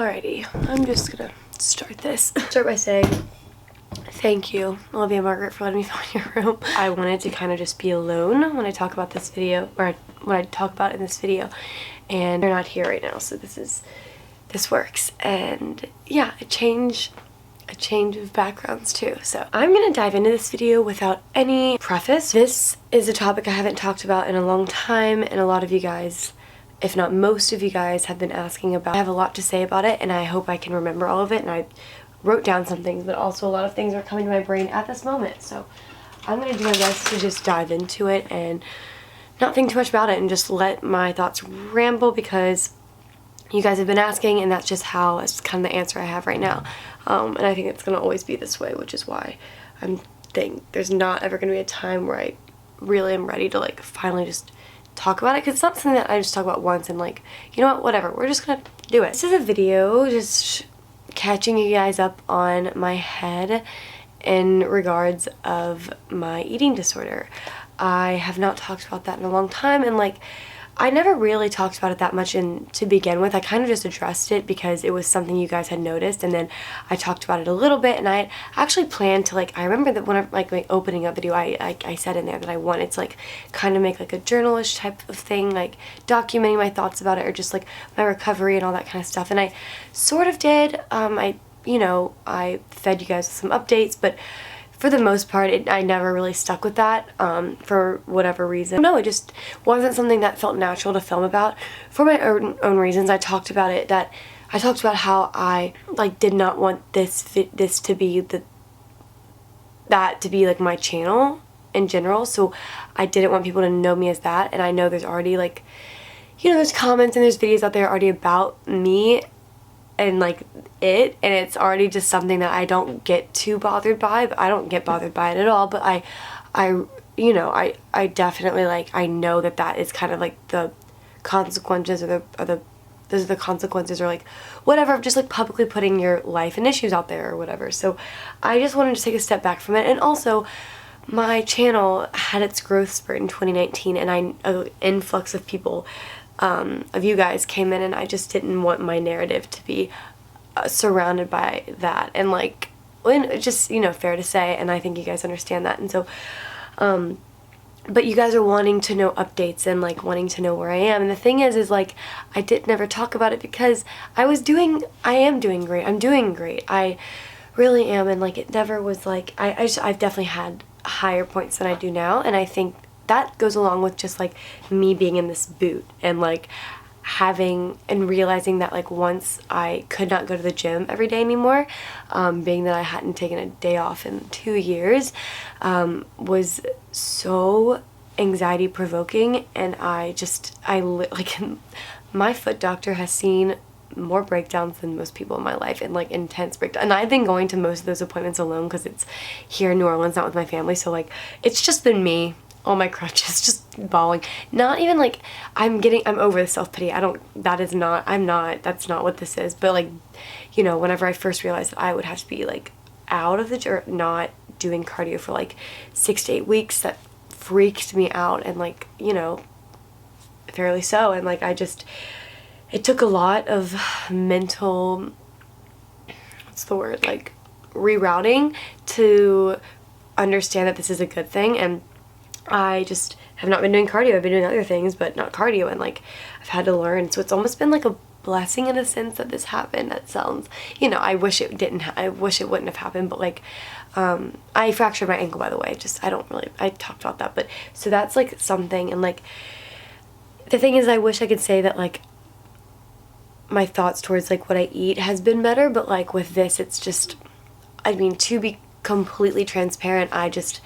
Alrighty, I'm just gonna start this. Start by saying thank you, Olivia Margaret, for letting me film in your room. I wanted to kind of just be alone when I talk about this video, or when I talk about it in this video, and they're not here right now, so this works. And yeah, a change of backgrounds too. So I'm gonna dive into this video without any preface. This is a topic I haven't talked about in a long time, and a lot of you guys, if not most of you guys, have been asking about. I have a lot to say about it, and I hope I can remember all of it, and I wrote down some things, but also a lot of things are coming to my brain at this moment. So I'm gonna do my best to just dive into it and not think too much about it and just let my thoughts ramble, because you guys have been asking, and that's just how, it's kind of the answer I have right now. And I think it's gonna always be this way, which is why I'm thinking there's not ever gonna be a time where I really am ready to like finally just talk about it, because it's not something that I just talk about once and like, you know what, whatever, we're just gonna do it. This is a video just catching you guys up on my head in regards of my eating disorder. I have not talked about that in a long time, and like I never really talked about it that much to begin with. I kind of just addressed it because it was something you guys had noticed, and then I talked about it a little bit, and I actually planned to like, I remember that when I, like my opening up video, I said in there that I wanted to like kind of make like a journalish type of thing, like documenting my thoughts about it, or just like my recovery and all that kind of stuff, and I sort of did. I fed you guys with some updates, but for the most part, I never really stuck with that for whatever reason. No, it just wasn't something that felt natural to film about. For my own reasons, I talked about it, that I talked about how I like did not want this to be like my channel in general. So I didn't want people to know me as that. And I know there's already like, you know, there's comments and there's videos out there already about me and like it, and it's already just something that I don't get too bothered by. But I don't get bothered by it at all, but I definitely like, I know that is kind of like the consequences, or those are the consequences, or like whatever, of just like publicly putting your life and issues out there or whatever. So I just wanted to take a step back from it. And also, my channel had its growth spurt in 2019, and an influx of people, of you guys came in, and I just didn't want my narrative to be surrounded by that, and like, just, you know, fair to say, and I think you guys understand that. And so but you guys are wanting to know updates and like wanting to know where I am, and the thing is like, I did never talk about it because I am doing great. I'm doing great, I really am, and like it never was like, I've definitely had higher points than I do now, and I think that goes along with just like me being in this boot, and like having and realizing that like once I could not go to the gym every day anymore, being that I hadn't taken a day off in 2 years, was so anxiety provoking. And like my foot doctor has seen more breakdowns than most people in my life, and like intense breakdowns, and I've been going to most of those appointments alone because it's here in New Orleans, not with my family. So like, it's just been me on my crutches, just bawling. Not even like I'm over the self-pity. That's not what this is. But like, you know, whenever I first realized that I would have to be like out of the gym, not doing cardio for like 6 to 8 weeks, that freaked me out, and like, you know, fairly so. And like, it took a lot of mental, what's the word, like rerouting to understand that this is a good thing. And I just have not been doing cardio. I've been doing other things, but not cardio, and like I've had to learn. So it's almost been like a blessing in a sense that this happened. That sounds, you know, I wish it wouldn't have happened, but like I fractured my ankle, by the way. I talked about that, but so that's like something. And like the thing is, I wish I could say that like my thoughts towards like what I eat has been better, but like with this, it's just, I mean, to be completely transparent, I just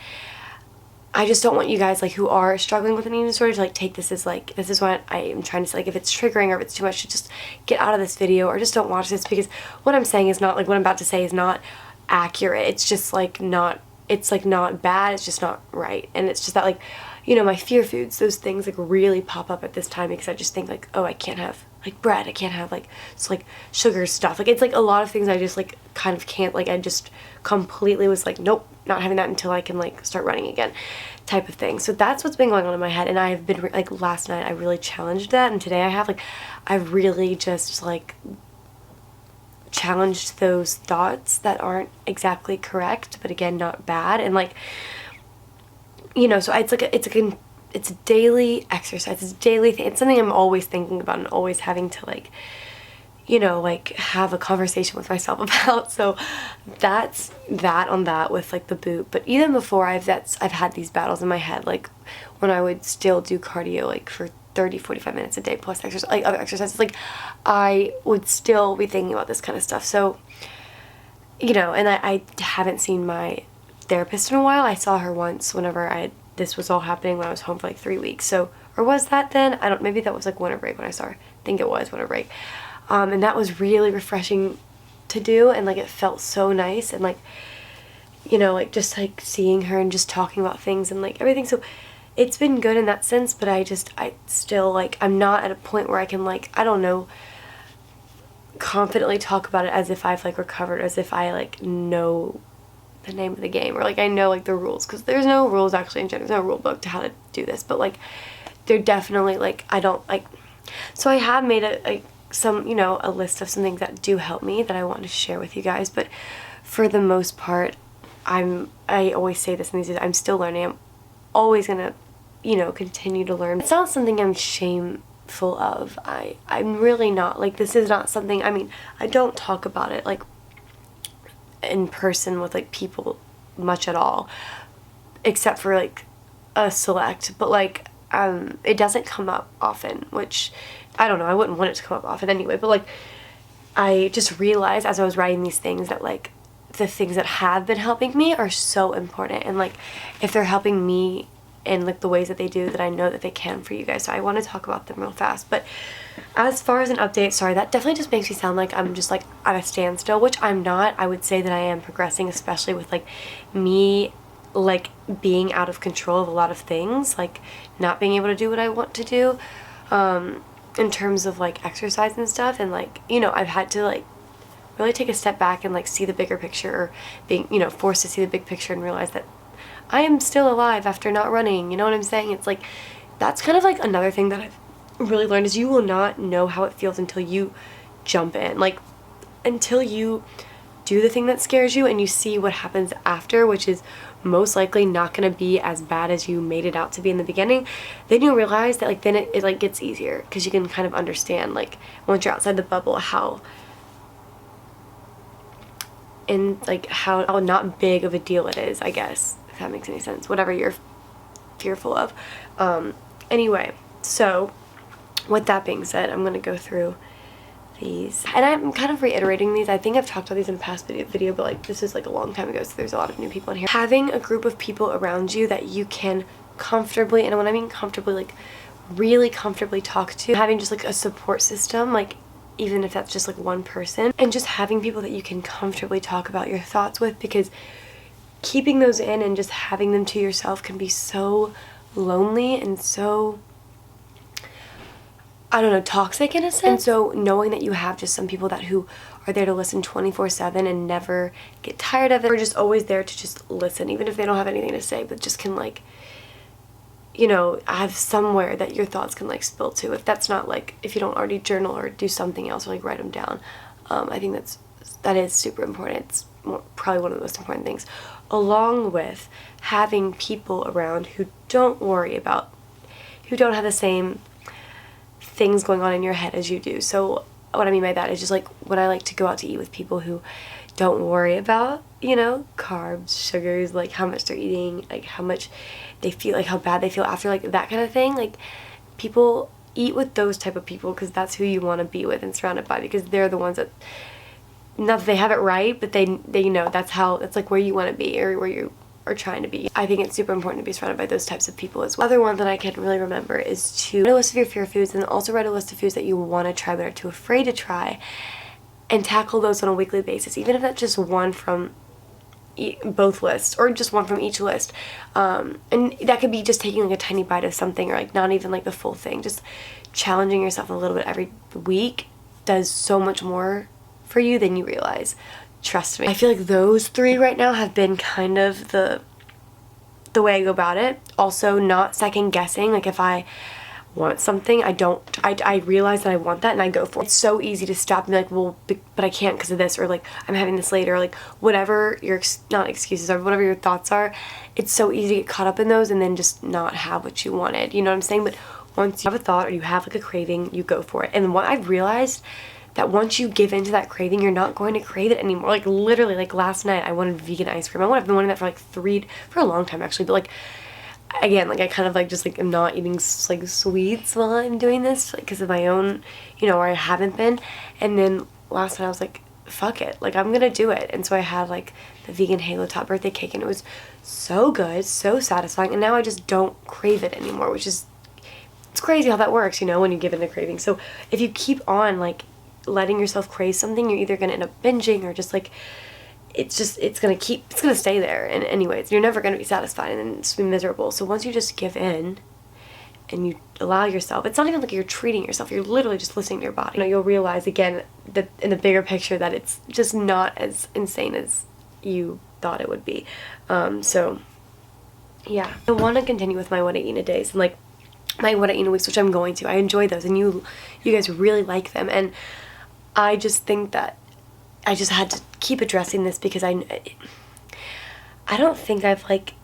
don't want you guys like who are struggling with an eating disorder to like take this as like, this is what I am trying to say, like if it's triggering or if it's too much, to just get out of this video or just don't watch this, because what I'm saying is not like, what I'm about to say is not accurate. It's just like not, it's like not bad, it's just not right. And it's just that like, you know, my fear foods, those things like really pop up at this time, because I just think like, oh, I can't have like bread, I can't have like, it's like sugar stuff, like it's like a lot of things I just like kind of can't, like I just completely was like, nope, not having that until I can like start running again, type of thing. So that's what's been going on in my head, and I've been like, last night I really challenged that, and today I've really just like challenged those thoughts that aren't exactly correct, but again, not bad. And like, you know, so it's a daily exercise. It's a daily thing. It's something I'm always thinking about and always having to like, you know, like have a conversation with myself about. So that's that on that with like the boot. But even before I've had these battles in my head, like when I would still do cardio like for 30-45 minutes a day plus exercise, like other exercises, like I would still be thinking about this kind of stuff. So, you know, and I haven't seen my therapist in a while. I saw her once whenever this was all happening when I was home for like 3 weeks. So, or was that then? Maybe that was like winter break when I saw her. I think it was winter break. And that was really refreshing to do, and like it felt so nice, and like, you know, like just like seeing her and just talking about things and like everything. So it's been good in that sense, but I still like, I'm not at a point where I can like, I don't know, confidently talk about it as if I've like recovered, as if I like know the name of the game, or like I know like the rules, because there's no rules actually in general. There's no rule book to how to do this, but like they're definitely like, I don't like, so I have made some, you know, a list of some things that do help me that I want to share with you guys. But for the most part, I always say this in these days, I'm still learning. I'm always gonna, you know, continue to learn. It's not something I'm shameful of. I'm really not. Like, this is not something, I mean, I don't talk about it like in person with like people much at all, except for like a select, but like it doesn't come up often, which I don't know, I wouldn't want it to come up often anyway, but like I just realized as I was writing these things that like the things that have been helping me are so important, and like if they're helping me in like the ways that they do, that I know that they can for you guys. So I want to talk about them real fast. But as far as an update, sorry, that definitely just makes me sound like I'm just like at a standstill, which I'm not. I would say that I am progressing, especially with like me like being out of control of a lot of things, like not being able to do what I want to do in terms of like exercise and stuff. And like, you know, I've had to like really take a step back and like see the bigger picture, or being, you know, forced to see the big picture and realize that I am still alive after not running. You know what I'm saying? It's like, that's kind of like another thing that I've really learned, is you will not know how it feels until you jump in, like until you do the thing that scares you and you see what happens after, which is most likely not going to be as bad as you made it out to be in the beginning. Then you realize that like then it like gets easier, because you can kind of understand like once you're outside the bubble how not big of a deal it is, I guess, if that makes any sense, whatever you're fearful of. Anyway, so with that being said, I'm going to go through these, and I'm kind of reiterating these. I think I've talked about these in a past video, but like this is like a long time ago, so there's a lot of new people in here. Having a group of people around you that you can comfortably, and when I mean comfortably, like really comfortably talk to, having just like a support system, like even if that's just like one person, and just having people that you can comfortably talk about your thoughts with, because keeping those in and just having them to yourself can be so lonely and so, I don't know, toxic in a sense. And so knowing that you have just some people who are there to listen 24/7 and never get tired of it, or just always there to just listen, even if they don't have anything to say, but just can like, you know, have somewhere that your thoughts can like spill to, if that's not like, if you don't already journal or do something else or like write them down. I think that is super important. It's probably one of the most important things, along with having people around who don't have the same things going on in your head as you do. So what I mean by that is just like when I like to go out to eat with people who don't worry about, you know, carbs, sugars, like how much they're eating, like how much they feel, like how bad they feel after, like that kind of thing. Like, people, eat with those type of people, because that's who you want to be with and surrounded by, because they're the ones that, not that they have it right, but they know that's like where you want to be, or where you are trying to be. I think it's super important to be surrounded by those types of people as well. Other one that I can really remember is to write a list of your fear foods, and also write a list of foods that you want to try but are too afraid to try, and tackle those on a weekly basis, even if that's just one from both lists, or just one from each list. And that could be just taking like a tiny bite of something, or like not even like the full thing. Just challenging yourself a little bit every week does so much more for you than you realize. Trust me. I feel like those three right now have been kind of the way I go about it. Also, not second guessing. Like, if I want something, I realize that I want that and I go for it. It's so easy to stop and be like, well, but I can't because of this, or like, I'm having this later, or like, whatever your, not excuses are, whatever your thoughts are, it's so easy to get caught up in those and then just not have what you wanted, you know what I'm saying? But once you have a thought or you have like a craving, you go for it. And what I've realized, that once you give into that craving, you're not going to crave it anymore. Like literally, like last night I wanted vegan ice cream. I've been wanting that for like for a long time actually, but like, again, like I kind of like just like am not eating like sweets while I'm doing this, like because of my own, you know, or I haven't been. And then last night I was like, fuck it, like I'm gonna do it. And so I had like the vegan Halo Top birthday cake, and it was so good, so satisfying, and now I just don't crave it anymore, which is, it's crazy how that works, you know, when you give in a craving. So if you keep on like letting yourself crave something, you're either gonna end up binging or just like, it's gonna stay there, and anyways, you're never gonna be satisfied and then it's be miserable. So once you just give in and you allow yourself, it's not even like you're treating yourself, you're literally just listening to your body. You know, you'll realize again that in the bigger picture that it's just not as insane as you thought it would be. So yeah, I want to continue with my what I eat in a days and like my what I eat in a weeks, which I'm going to. I enjoy those, and you guys really like them, and I just think that I just had to keep addressing this because I don't think I've like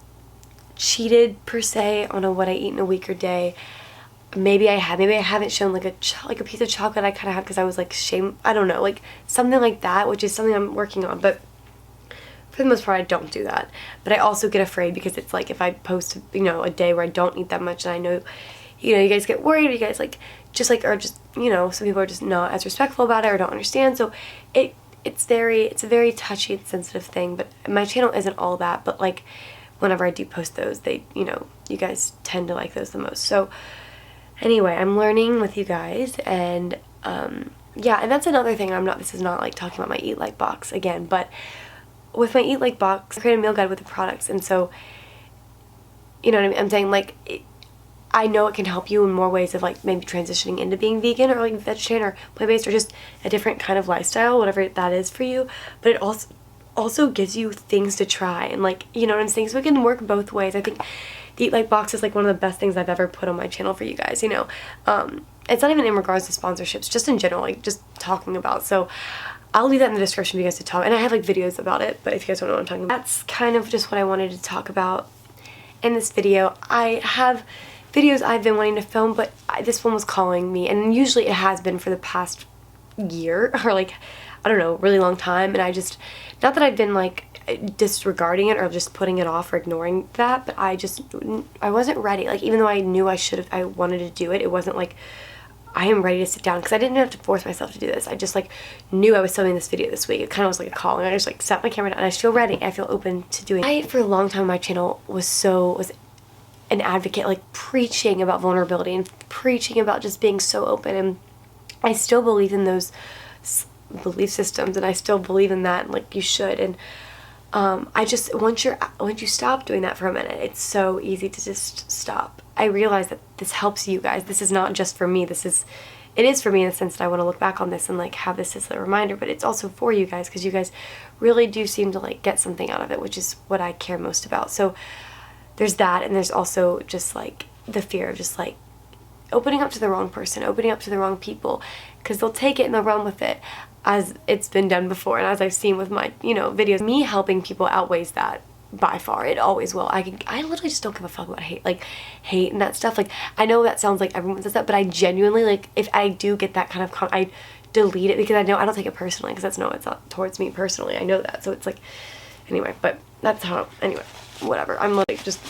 cheated per se on a what I eat in a week or day. Maybe I have. Maybe I haven't shown like a piece of chocolate I kind of have because I was like I don't know, like something like that, which is something I'm working on. But for the most part, I don't do that. But I also get afraid because it's like if I post, you know, a day where I don't eat that much, and I know, you know, you guys get worried, or you guys like just like are just, you know, some people are just not as respectful about it or don't understand. So it's a very touchy and sensitive thing, but my channel isn't all that, but like whenever I do post those, they, you know, you guys tend to like those the most. So anyway, I'm learning with you guys, and yeah, and that's another thing. This is not like talking about my EatLike box again, but with my EatLike box, I create a meal guide with the products, and so, you know what I mean? I'm saying like, I know it can help you in more ways of like maybe transitioning into being vegan or like vegetarian or plant-based or just a different kind of lifestyle, whatever that is for you. But it also gives you things to try, and like, you know what I'm saying? So it can work both ways. I think the EatLike box is like one of the best things I've ever put on my channel for you guys, you know. It's not even in regards to sponsorships, just in general, like just talking about. So I'll leave that in the description for you guys to talk, and I have like videos about it, but if you guys don't know what I'm talking about. That's kind of just what I wanted to talk about in this video. I have videos I've been wanting to film, but this one was calling me, and usually it has been for the past year or like, I don't know, really long time, and I just, not that I've been like disregarding it or just putting it off or ignoring that, but I wasn't ready. Like even though I knew I wanted to do it, it wasn't like I am ready to sit down, because I didn't have to force myself to do this. I just like knew I was filming this video this week. It kind of was like a call, and I just like sat my camera down, and I feel ready. I feel open to doing it. For a long time, my channel was an advocate, like preaching about vulnerability and preaching about just being so open, and I still believe in those belief systems, and I still believe in that, and like you should. And I just, once you stop doing that for a minute, it's so easy to just stop. I realize that this helps you guys. This is not just for me. It is for me in the sense that I want to look back on this and like have this as a reminder, but it's also for you guys, because you guys really do seem to like get something out of it, which is what I care most about. So there's that, and there's also just like the fear of just like opening up to the wrong person, opening up to the wrong people, because they'll take it and they'll run with it, as it's been done before, and as I've seen with my, you know, videos. Me helping people outweighs that by far. It always will. I literally just don't give a fuck about hate and that stuff. Like, I know that sounds like everyone says that, but I genuinely, like, if I do get that kind of I delete it, because I know I don't take it personally, because it's not towards me personally. I know that. So it's like, anyway, but that's how, anyway, whatever. I'm like just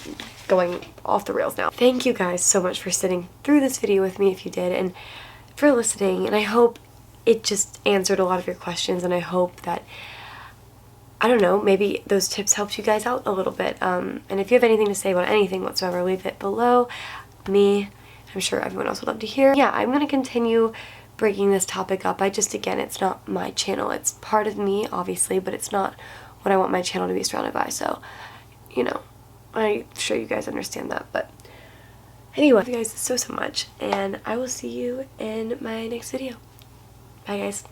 going off the rails now. Thank you guys so much for sitting through this video with me, if you did, and for listening, and I hope it just answered a lot of your questions, and I hope that, I don't know, maybe those tips helped you guys out a little bit. And if you have anything to say about anything whatsoever, leave it below. I'm sure everyone else would love to hear. Yeah, I'm going to continue bringing this topic up. Again, it's not my channel. It's part of me, obviously, but it's not what I want my channel to be surrounded by. So, you know, I'm sure you guys understand that. But anyway, thank you guys so much, and I will see you in my next video. Bye, guys.